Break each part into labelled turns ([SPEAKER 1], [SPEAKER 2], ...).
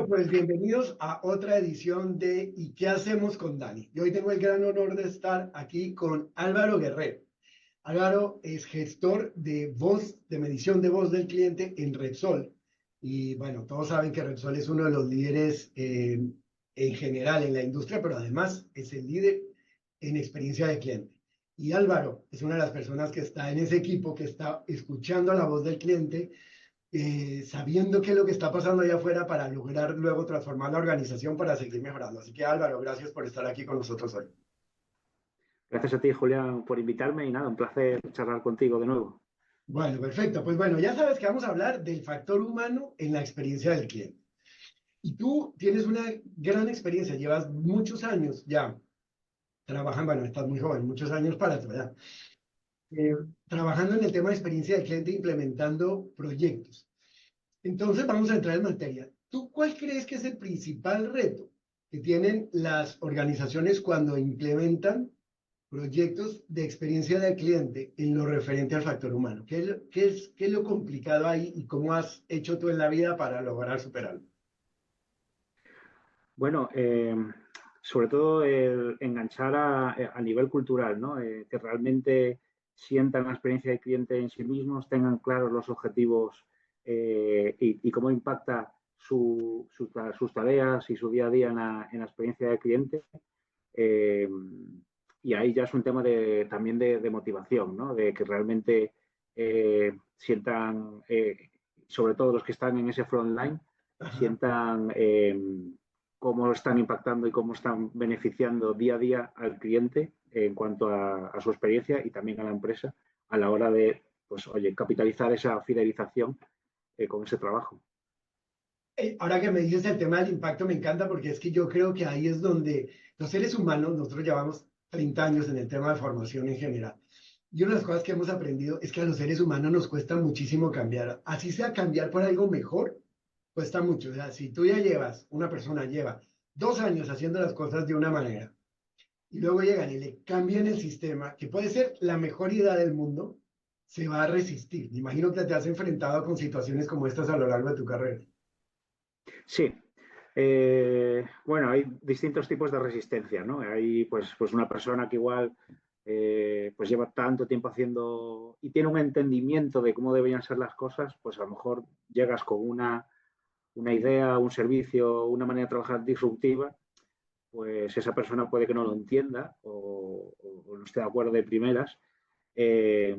[SPEAKER 1] pues bienvenidos a otra edición de ¿Y qué hacemos con Dani? Y hoy tengo el gran honor de estar aquí con Álvaro Guerrero. Álvaro es gestor de voz, de medición de voz del cliente en Repsol. Y bueno, todos saben que Repsol es uno de los líderes en general en la industria, pero además es el líder en experiencia de cliente. Y Álvaro es una de las personas que está en ese equipo que está escuchando la voz del cliente, sabiendo qué es lo que está pasando allá afuera para lograr luego transformar la organización para seguir mejorando. Así que Álvaro, gracias por estar aquí con nosotros hoy.
[SPEAKER 2] Gracias a ti, Julián, por invitarme y nada, un placer charlar contigo de nuevo.
[SPEAKER 1] Bueno, perfecto. Pues bueno, ya sabes que vamos a hablar del factor humano en la experiencia del cliente. Y tú tienes una gran experiencia, llevas muchos años ya trabajando, bueno, estás muy joven, muchos años para tu edad, eh, trabajando en el tema de experiencia del cliente, implementando proyectos. Entonces vamos a entrar en materia. ¿Tú cuál crees que es el principal reto que tienen las organizaciones cuando implementan proyectos de experiencia del cliente en lo referente al factor humano? ¿Qué es lo complicado ahí y cómo has hecho tú en la vida para lograr superarlo?
[SPEAKER 2] Bueno, sobre todo el enganchar a nivel cultural, ¿no? Que realmente sientan la experiencia del cliente en sí mismos, tengan claros los objetivos y cómo impacta sus tareas y su día a día en la experiencia del cliente. Eh, y ahí ya es un tema también de motivación, ¿no? De que realmente sientan, sobre todo los que están en ese frontline,
[SPEAKER 1] Ajá.
[SPEAKER 2] sientan cómo están impactando y cómo están beneficiando día a día al cliente en cuanto a su experiencia y también a la empresa a la hora de, pues, oye, capitalizar esa fidelización con ese trabajo.
[SPEAKER 1] Ahora que me dices el tema del impacto, me encanta porque es que yo creo que ahí es donde los seres humanos, nosotros llevamos 30 años en el tema de formación en general. Y una de las cosas que hemos aprendido es que a los seres humanos nos cuesta muchísimo cambiar. Así sea cambiar por algo mejor, cuesta mucho. O sea, si tú ya llevas, una persona lleva 2 años haciendo las cosas de una manera y luego llegan y le cambian el sistema, que puede ser la mejor idea del mundo, se va a resistir. Me imagino que te has enfrentado con situaciones como estas a lo largo de tu carrera.
[SPEAKER 2] Sí. Bueno, hay distintos tipos de resistencia, ¿no? Hay pues una persona que igual pues lleva tanto tiempo haciendo y tiene un entendimiento de cómo deberían ser las cosas, pues a lo mejor llegas con una idea, un servicio, una manera de trabajar disruptiva, pues esa persona puede que no lo entienda o no esté de acuerdo de primeras. Eh,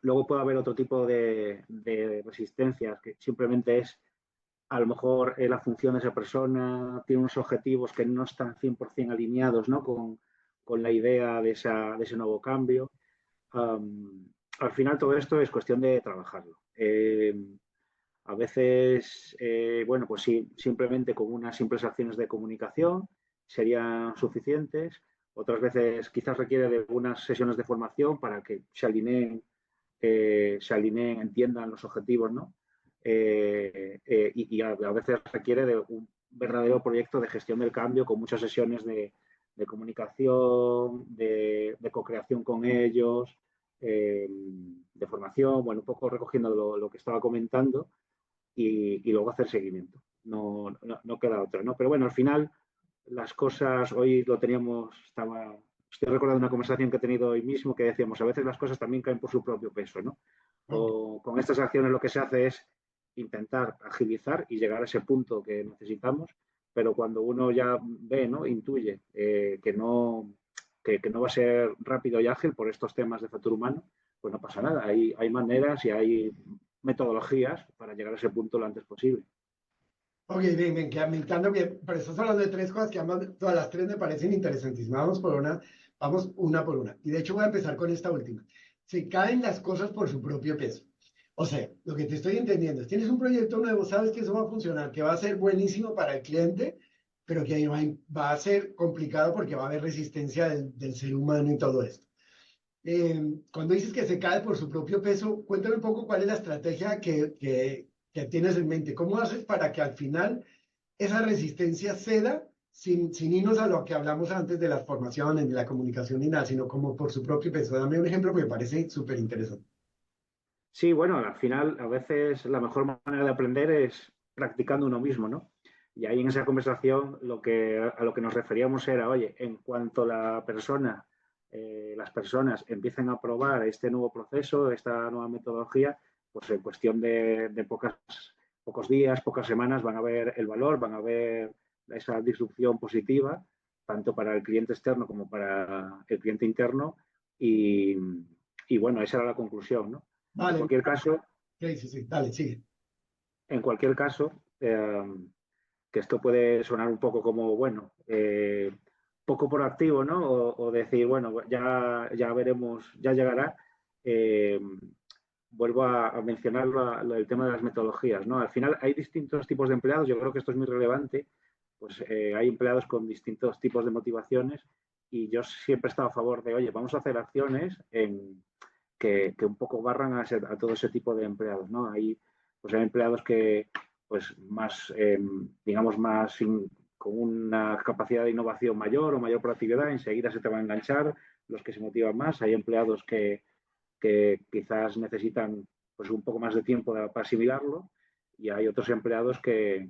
[SPEAKER 2] Luego puede haber otro tipo de resistencias que simplemente es a lo mejor la función de esa persona tiene unos objetivos que no están 100% alineados, ¿no? con la idea de ese nuevo cambio. Al final todo esto es cuestión de trabajarlo. A veces, bueno, pues sí, simplemente con unas simples acciones de comunicación serían suficientes. Otras veces quizás requiere de unas sesiones de formación para que se alineen, entiendan los objetivos, ¿no? Y a veces requiere de un verdadero proyecto de gestión del cambio con muchas sesiones de comunicación, de co-creación con ellos, de formación, bueno, un poco recogiendo lo que estaba comentando y luego hacer seguimiento. No queda otra, ¿no? Pero bueno, al final las cosas, hoy lo teníamos, estoy recordando una conversación que he tenido hoy mismo que decíamos, a veces las cosas también caen por su propio peso, ¿no?
[SPEAKER 1] Ok.
[SPEAKER 2] Con estas acciones lo que se hace es intentar agilizar y llegar a ese punto que necesitamos, pero cuando uno ya ve, ¿no? Intuye que no va a ser rápido y ágil por estos temas de factor humano, pues no pasa nada. Hay maneras y hay metodologías para llegar a ese punto lo antes posible.
[SPEAKER 1] Ok, bien, me encanta bien, pero estás hablando de tres cosas que ambas, todas las tres me parecen interesantísimas. Vamos una por una. Y de hecho voy a empezar con esta última. Se caen las cosas por su propio peso. O sea, lo que te estoy entendiendo es, tienes un proyecto nuevo, sabes que eso va a funcionar, que va a ser buenísimo para el cliente, pero que va a ser complicado porque va a haber resistencia del ser humano y todo esto. Cuando dices que se cae por su propio peso, cuéntame un poco cuál es la estrategia que tienes en mente. ¿Cómo haces para que al final esa resistencia ceda sin irnos a lo que hablamos antes de las formaciones, de la comunicación ni nada, sino como por su propio peso? Dame un ejemplo que me parece súper interesante.
[SPEAKER 2] Sí, bueno, al final a veces la mejor manera de aprender es practicando uno mismo, ¿no? Y ahí en esa conversación a lo que nos referíamos era, oye, en cuanto las personas empiecen a probar este nuevo proceso, esta nueva metodología, pues en cuestión de pocos días, pocas semanas van a ver el valor, van a ver esa disrupción positiva, tanto para el cliente externo como para el cliente interno. Y, y bueno, esa era la conclusión, ¿no? En
[SPEAKER 1] Vale,
[SPEAKER 2] cualquier caso,
[SPEAKER 1] sí, sí, sí, dale, sigue.
[SPEAKER 2] en cualquier caso, que esto puede sonar un poco como, bueno, poco proactivo, ¿no? O decir, bueno, ya veremos, ya llegará. Eh, Vuelvo a mencionar el tema de las metodologías, ¿no? Al final hay distintos tipos de empleados, yo creo que esto es muy relevante, pues hay empleados con distintos tipos de motivaciones y yo siempre he estado a favor de, oye, vamos a hacer acciones que un poco barran a todo ese tipo de empleados, ¿no? Pues hay empleados que, pues más, digamos, con una capacidad de innovación mayor o mayor proactividad, enseguida se te va a enganchar, los que se motivan más. Hay empleados que quizás necesitan pues un poco más de tiempo para asimilarlo y hay otros empleados que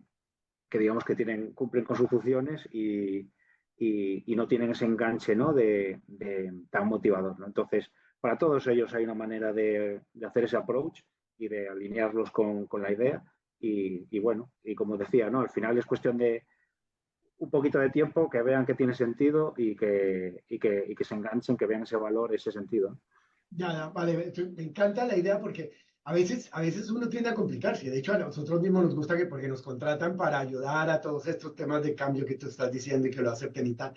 [SPEAKER 2] digamos que cumplen con sus funciones y no tienen ese enganche, ¿no? de tan motivador, ¿no? Entonces, para todos ellos hay una manera de hacer ese approach y de alinearlos con la idea y bueno, y como decía, ¿no? Al final es cuestión de un poquito de tiempo, que vean que tiene sentido y que se enganchen, que vean ese valor, ese sentido.
[SPEAKER 1] Ya, ya, vale, me encanta la idea porque a veces uno tiende a complicarse. De hecho, a nosotros mismos nos gusta que porque nos contratan para ayudar a todos estos temas de cambio que tú estás diciendo y que lo acepten y tal.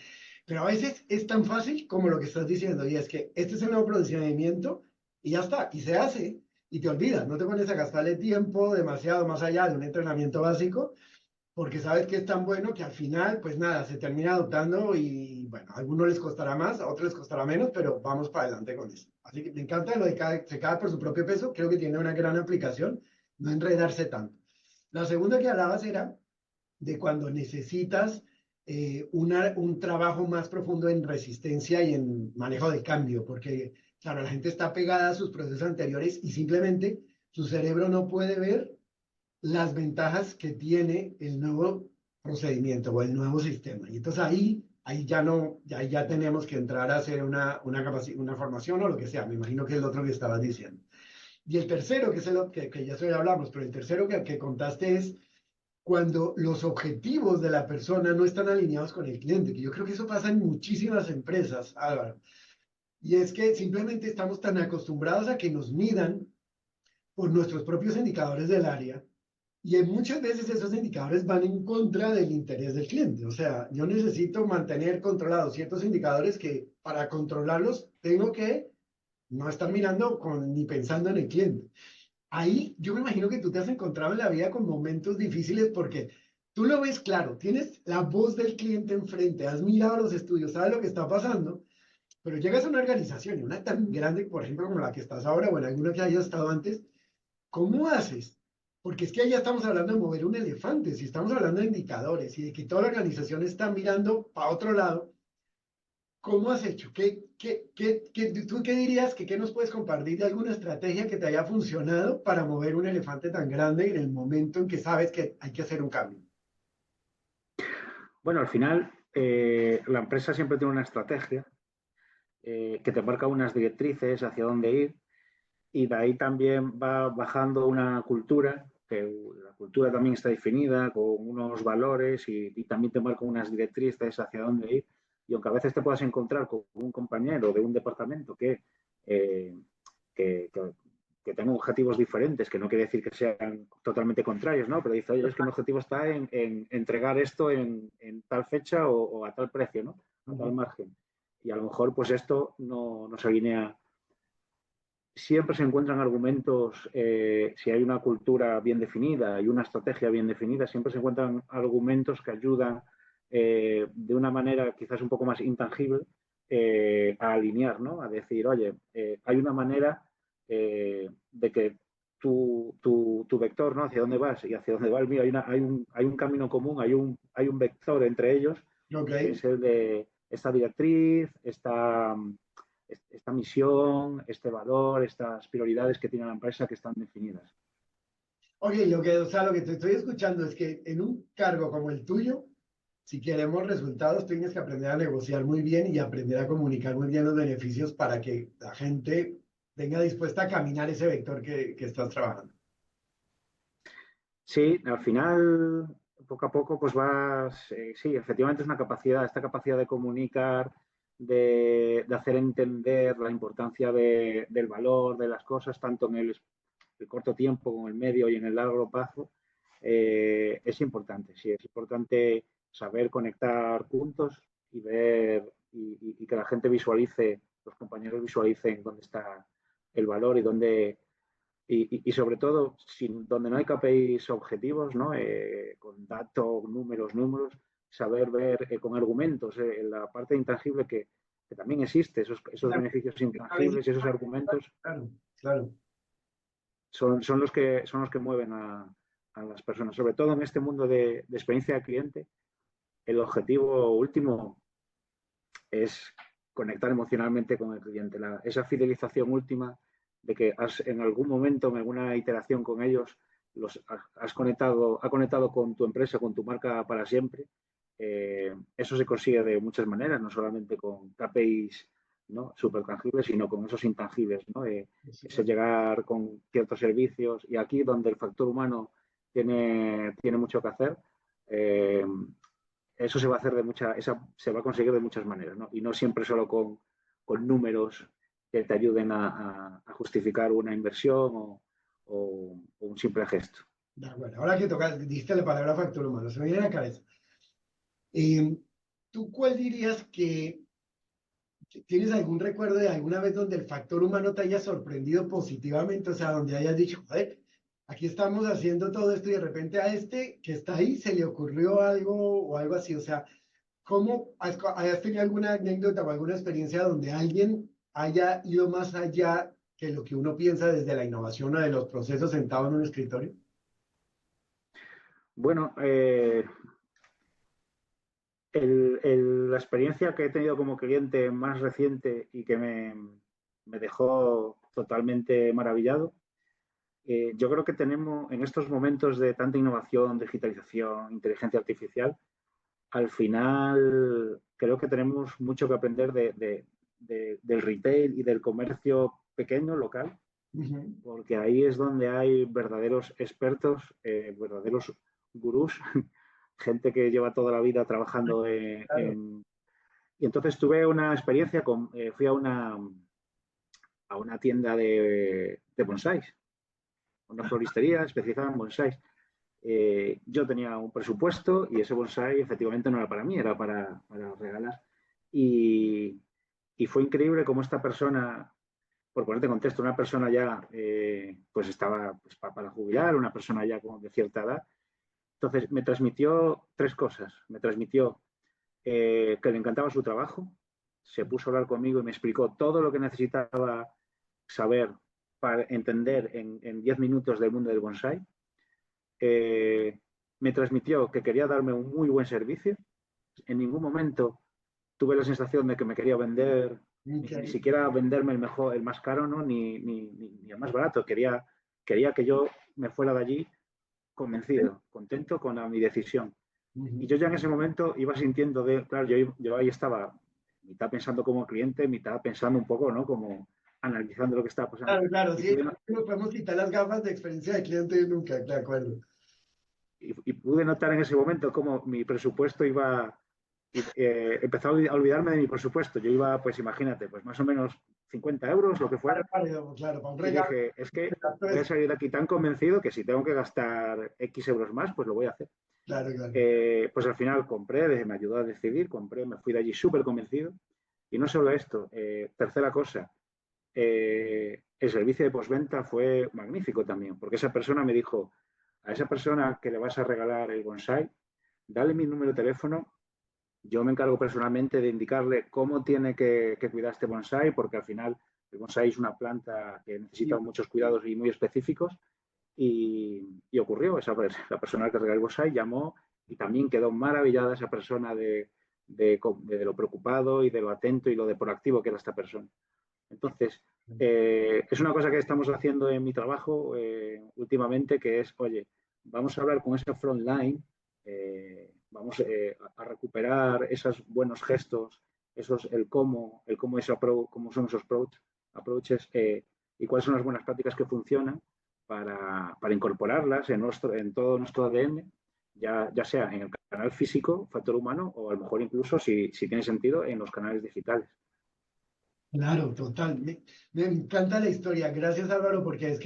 [SPEAKER 1] Pero a veces es tan fácil como lo que estás diciendo y es que este es el nuevo procedimiento y ya está, y se hace y te olvidas, no te pones a gastarle tiempo demasiado más allá de un entrenamiento básico porque sabes que es tan bueno que al final, pues nada, se termina adoptando y bueno, a algunos les costará más, a otros les costará menos, pero vamos para adelante con eso. Así que me encanta lo de se cae por su propio peso, creo que tiene una gran aplicación, no enredarse tanto. La segunda que hablabas era de cuando necesitas un trabajo más profundo en resistencia y en manejo de cambio, porque claro, la gente está pegada a sus procesos anteriores y simplemente su cerebro no puede ver las ventajas que tiene el nuevo procedimiento o el nuevo sistema. Y entonces ahí ya no, ya tenemos que entrar a hacer una formación o lo que sea. Me imagino que es el otro que estabas diciendo. Y el tercero, que es el que ya se hablamos, pero el tercero que contaste es cuando los objetivos de la persona no están alineados con el cliente, que yo creo que eso pasa en muchísimas empresas, Álvaro. Y es que simplemente estamos tan acostumbrados a que nos midan por nuestros propios indicadores del área y muchas veces esos indicadores van en contra del interés del cliente. O sea, yo necesito mantener controlados ciertos indicadores que para controlarlos tengo que no estar mirando ni pensando en el cliente. Ahí yo me imagino que tú te has encontrado en la vida con momentos difíciles porque tú lo ves claro, tienes la voz del cliente enfrente, has mirado los estudios, sabes lo que está pasando, pero llegas a una organización y una tan grande, por ejemplo, como la que estás ahora o en alguna que hayas estado antes. ¿Cómo haces? Porque es que allá estamos hablando de mover un elefante, si estamos hablando de indicadores y de que toda la organización está mirando para otro lado, ¿cómo has hecho? ¿Tú qué dirías que qué nos puedes compartir de alguna estrategia que te haya funcionado para mover un elefante tan grande en el momento en que sabes que hay que hacer un cambio?
[SPEAKER 2] Bueno, al final, la empresa siempre tiene una estrategia que te marca unas directrices hacia dónde ir y de ahí también va bajando una cultura, que la cultura también está definida con unos valores y también te marca unas directrices hacia dónde ir. Y aunque a veces te puedas encontrar con un compañero de un departamento eh, que, que, que tenga objetivos diferentes, que no quiere decir que sean totalmente contrarios, ¿no? Pero dice, oye, es que mi objetivo está en entregar esto en tal fecha o a tal precio, ¿no? A tal
[SPEAKER 1] Ujú.
[SPEAKER 2] margen. Y a lo mejor, pues esto no se alinea. Siempre se encuentran argumentos, si hay una cultura bien definida y una estrategia bien definida, siempre se encuentran argumentos que ayudan de una manera quizás un poco más intangible a alinear, ¿no? A decir, oye, hay una manera de que tu vector, ¿no? Hacia dónde vas y hacia dónde va el mío, hay un camino común, hay un vector entre ellos,
[SPEAKER 1] Ok.
[SPEAKER 2] que es el de esta directriz, esta misión, este valor, estas prioridades que tiene la empresa que están definidas.
[SPEAKER 1] Oye, o sea, lo que te estoy escuchando es que en un cargo como el tuyo, si queremos resultados, tienes que aprender a negociar muy bien y aprender a comunicar muy bien los beneficios para que la gente venga dispuesta a caminar ese vector que estás trabajando.
[SPEAKER 2] Sí, al final, poco a poco, pues vas, sí, efectivamente es una capacidad, esta capacidad de comunicar, de hacer entender la importancia del valor de las cosas, tanto en el corto tiempo como en el medio y en el largo plazo, es importante, sí, es importante saber conectar puntos y ver y que la gente visualice, los compañeros visualicen dónde está el valor y dónde y sobre todo, donde no hay KPIs objetivos, ¿no? Con datos, números, saber ver con argumentos la parte intangible que también existe, esos beneficios
[SPEAKER 1] A veces,
[SPEAKER 2] intangibles y esos argumentos
[SPEAKER 1] claro, claro.
[SPEAKER 2] son los que mueven a las personas. Sobre todo en este mundo de experiencia de cliente, el objetivo último es conectar emocionalmente con el cliente. Esa fidelización última de que en algún momento, en alguna iteración con ellos, ha conectado con tu empresa, con tu marca para siempre. Eso se consigue de muchas maneras, no solamente con KPIs, ¿no? Súper tangibles, sino con esos intangibles, ¿no? Ese llegar con ciertos servicios y aquí donde el factor humano tiene mucho que hacer, eso se va a hacer se va a conseguir de muchas maneras, ¿no? Y no siempre solo con números que te ayuden a justificar una inversión o un simple gesto.
[SPEAKER 1] De acuerdo. Ahora que tocas, diste la palabra factor humano, se me viene a la cabeza. Eh, ¿Tú cuál dirías que tienes algún recuerdo de alguna vez donde el factor humano te haya sorprendido positivamente? O sea, donde hayas dicho, joder, aquí estamos haciendo todo esto y de repente a este que está ahí se le ocurrió algo o algo así. O sea, ¿cómo hayas tenido alguna anécdota o alguna experiencia donde alguien haya ido más allá que lo que uno piensa desde la innovación o de los procesos sentado en un escritorio?
[SPEAKER 2] Bueno, la experiencia que he tenido como cliente más reciente y que me dejó totalmente maravillado, yo creo que tenemos en estos momentos de tanta innovación, digitalización, inteligencia artificial, al final creo que tenemos mucho que aprender del retail y del comercio pequeño, local,
[SPEAKER 1] Ujú.
[SPEAKER 2] porque ahí es donde hay verdaderos expertos, verdaderos gurús, gente que lleva toda la vida trabajando
[SPEAKER 1] Claro.
[SPEAKER 2] Y entonces tuve una experiencia, fui a una tienda de bonsáis, una floristería especializada en bonsáis. Yo tenía un presupuesto y ese bonsai efectivamente no era para mí, era para regalar. Y, y fue increíble cómo esta persona, por ponerte en contexto, una persona ya pues estaba pues, para jubilar, una persona ya como de cierta edad. Entonces me transmitió tres cosas. Me transmitió que le encantaba su trabajo, se puso a hablar conmigo y me explicó todo lo que necesitaba saber para entender en 10 minutos del mundo del bonsai. Eh, Me transmitió que quería darme un muy buen servicio. En ningún momento tuve la sensación de que me quería vender, ni
[SPEAKER 1] Ok.
[SPEAKER 2] siquiera venderme el mejor, el más caro, ¿no? Ni el más barato. Quería que yo me fuera de allí convencido, contento con mi decisión. Y
[SPEAKER 1] Ujú.
[SPEAKER 2] yo ya en ese momento iba sintiendo, claro, yo ahí estaba mitad pensando como cliente, mitad pensando un poco, ¿no? Como analizando lo que estaba pasando.
[SPEAKER 1] Claro, claro,
[SPEAKER 2] Y
[SPEAKER 1] sí,
[SPEAKER 2] pude,
[SPEAKER 1] no podemos quitar las gafas de experiencia de cliente nunca, de acuerdo.
[SPEAKER 2] y pude notar en ese momento cómo mi presupuesto iba, empezó a olvidarme de mi presupuesto. Yo iba, pues imagínate, pues más o menos 50 euros, lo que fuera.
[SPEAKER 1] Claro, para un
[SPEAKER 2] Y
[SPEAKER 1] regalo.
[SPEAKER 2] dije, es que
[SPEAKER 1] Exacto
[SPEAKER 2] voy a
[SPEAKER 1] eso.
[SPEAKER 2] salir de aquí tan convencido que si tengo que gastar X euros más, pues lo voy a hacer.
[SPEAKER 1] Claro, claro.
[SPEAKER 2] Pues al final compré, me ayudó a decidir, compré, me fui de allí súper convencido. Y no solo esto, tercera cosa, el servicio de postventa fue magnífico también, porque esa persona me dijo, a esa persona que le vas a regalar el bonsai, dale mi número de teléfono, yo me encargo personalmente de indicarle cómo tiene que cuidar este bonsai, porque al final el bonsai es una planta que necesita
[SPEAKER 1] Sí.
[SPEAKER 2] muchos cuidados y muy específicos. Y ocurrió, la persona que regaló el bonsai llamó y también quedó maravillada esa persona de lo preocupado y de lo atento y lo de proactivo que era esta persona. Entonces, es una cosa que estamos haciendo en mi trabajo últimamente, que es, oye, vamos a hablar con ese frontline, vamos a recuperar esos buenos gestos, el cómo cómo son esos approaches y cuáles son las buenas prácticas que funcionan para incorporarlas en todo nuestro ADN, ya sea en el canal físico, factor humano, o a lo mejor incluso, si tiene sentido, en los canales digitales.
[SPEAKER 1] Claro, total. Me encanta la historia. Gracias, Álvaro, porque es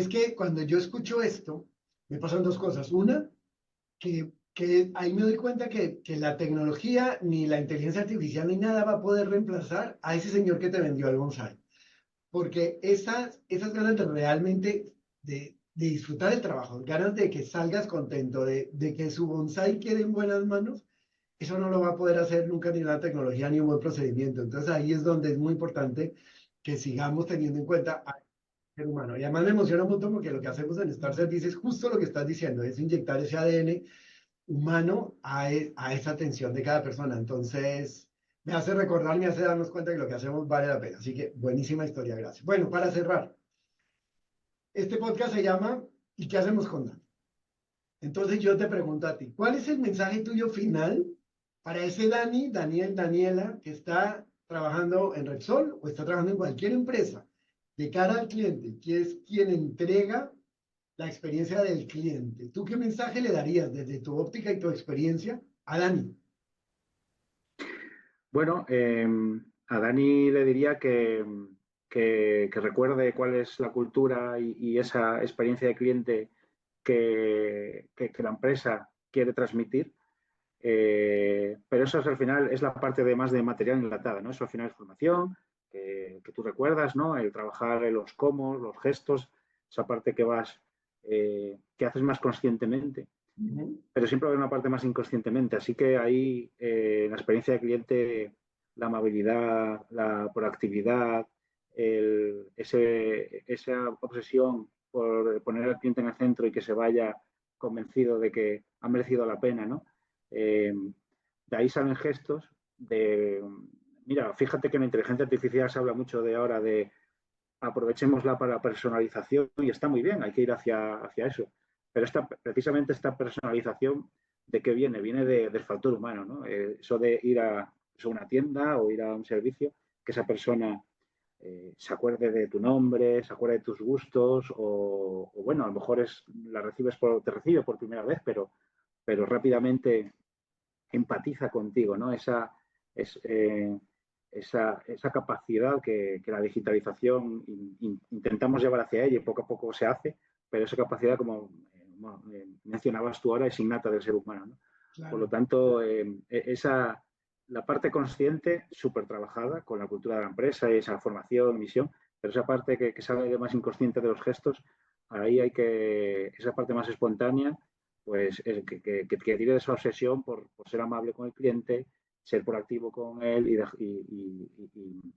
[SPEAKER 1] que cuando yo escucho esto, me pasan dos cosas. Una, que ahí me doy cuenta que la tecnología, ni la inteligencia artificial, ni nada va a poder reemplazar a ese señor que te vendió el bonsai. Porque esas ganas de realmente de disfrutar el trabajo, ganas de que salgas contento, de que su bonsai quede en buenas manos, eso no lo va a poder hacer nunca ni la tecnología ni un buen procedimiento. Entonces ahí es donde es muy importante que sigamos teniendo en cuenta al ser humano. Y además me emociona un montón porque lo que hacemos en Star Service es justo lo que estás diciendo, es inyectar ese ADN humano a esa atención de cada persona. Entonces, me hace recordar, me hace darnos cuenta que lo que hacemos vale la pena. Así que buenísima historia, gracias. Bueno, para cerrar, este podcast se llama ¿Y qué hacemos con Dan? Entonces yo te pregunto a ti, ¿cuál es el mensaje tuyo final para ese Dani, Daniel, Daniela, que está trabajando en Repsol o está trabajando en cualquier empresa de cara al cliente, que es quien entrega la experiencia del cliente? ¿Tú qué mensaje le darías desde tu óptica y tu experiencia a Dani?
[SPEAKER 2] Bueno, a Dani le diría que recuerde cuál es la cultura y esa experiencia de cliente que la empresa quiere transmitir. Pero eso es, al final es la parte de más de material enlatada, ¿no? Eso al final es formación, que tú recuerdas, ¿no? El trabajar en los cómo, los gestos, esa parte que haces más conscientemente,
[SPEAKER 1] Ujú.
[SPEAKER 2] pero siempre hay una parte más inconscientemente. Así que ahí, en la experiencia de cliente, la amabilidad, la proactividad, esa obsesión por poner al cliente en el centro y que se vaya convencido de que ha merecido la pena, ¿no? De ahí salen gestos de, mira, fíjate que en la inteligencia artificial se habla mucho de ahora de aprovechémosla para personalización y está muy bien, hay que ir hacia eso. Pero precisamente esta personalización, ¿de qué viene? Viene del factor humano, ¿no? Eso de ir a una tienda o ir a un servicio, que esa persona se acuerde de tu nombre, se acuerde de tus gustos, o bueno, a lo mejor te recibe por primera vez, pero rápidamente empatiza contigo, ¿no? Es, eh, esa capacidad que la digitalización intentamos llevar hacia ella y poco a poco se hace, pero esa capacidad, como mencionabas tú ahora, es innata del ser humano, ¿no? Por lo
[SPEAKER 1] Claro,
[SPEAKER 2] tanto, la parte consciente, súper trabajada con la cultura de la empresa y esa formación, misión, pero esa parte que sale de más inconsciente de los gestos, ahí esa parte más espontánea, pues que tire de esa obsesión por ser amable con el cliente, ser proactivo con él y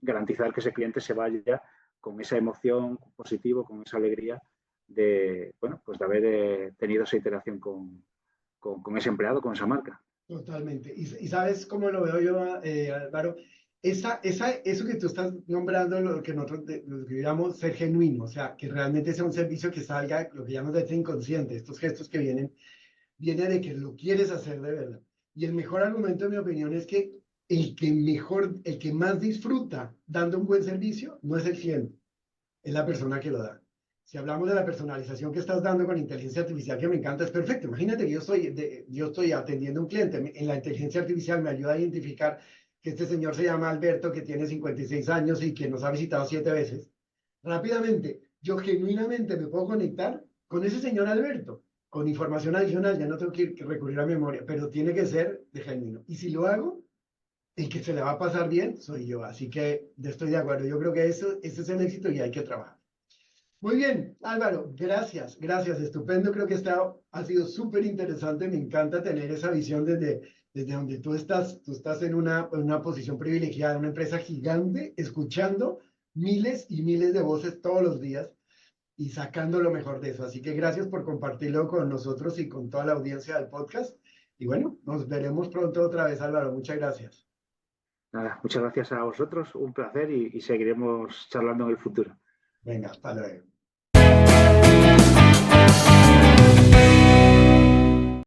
[SPEAKER 2] garantizar que ese cliente se vaya con esa emoción positiva, con esa alegría de, bueno, pues de haber tenido esa iteración con ese empleado, con esa marca.
[SPEAKER 1] totalmente. Y sabes cómo lo veo yo, Álvaro, eso que tú estás nombrando, lo que nosotros lo que llamamos ser genuino, o sea, que realmente sea un servicio que salga, lo que llamamos de ser inconsciente, estos gestos que viene de que lo quieres hacer de verdad. Y el mejor argumento, en mi opinión, es que el que más disfruta dando un buen servicio, no es el cliente, es la persona que lo da. Si hablamos de la personalización que estás dando con inteligencia artificial, que me encanta, es perfecto. Imagínate que yo estoy atendiendo a un cliente, en la inteligencia artificial me ayuda a identificar que este señor se llama Alberto, que tiene 56 años y que nos ha visitado 7 veces. Rápidamente, yo genuinamente me puedo conectar con ese señor Alberto, con información adicional, ya no tengo que recurrir a memoria, pero tiene que ser de genuino. Y si lo hago, el que se le va a pasar bien soy yo. Así que estoy de acuerdo. Yo creo que ese es el éxito y hay que trabajar. Muy bien, Álvaro, gracias, gracias, estupendo. Creo que ha sido súper interesante. Me encanta tener esa visión desde donde tú estás. Tú estás en una posición privilegiada, en una empresa gigante, escuchando miles y miles de voces todos los días y sacando lo mejor de eso. Así que gracias por compartirlo con nosotros y con toda la audiencia del podcast. Y bueno, nos veremos pronto otra vez, Álvaro. Muchas gracias.
[SPEAKER 2] Nada, muchas gracias a vosotros, un placer y seguiremos charlando en el futuro.
[SPEAKER 1] Venga, hasta luego.